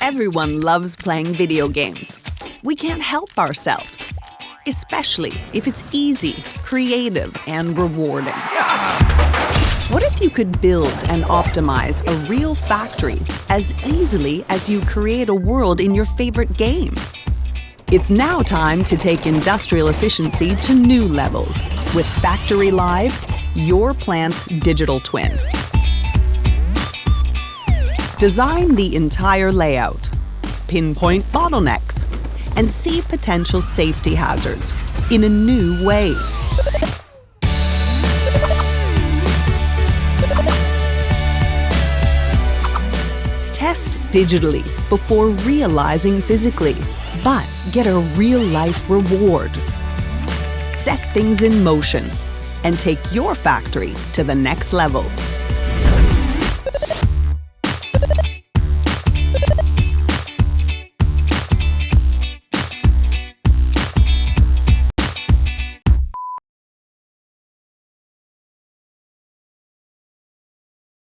Everyone loves playing video games. We can't help ourselves, especially if it's easy, creative, and rewarding. What if you could build and optimize a real factory as easily as you create a world in your favorite game? It's now time to take industrial efficiency to new levels with Factory Live, your plant's digital twin. Design the entire layout, pinpoint bottlenecks, and see potential safety hazards in a new way. Test digitally before realizing physically, but get a real-life reward. Set things in motion and take your factory to the next level.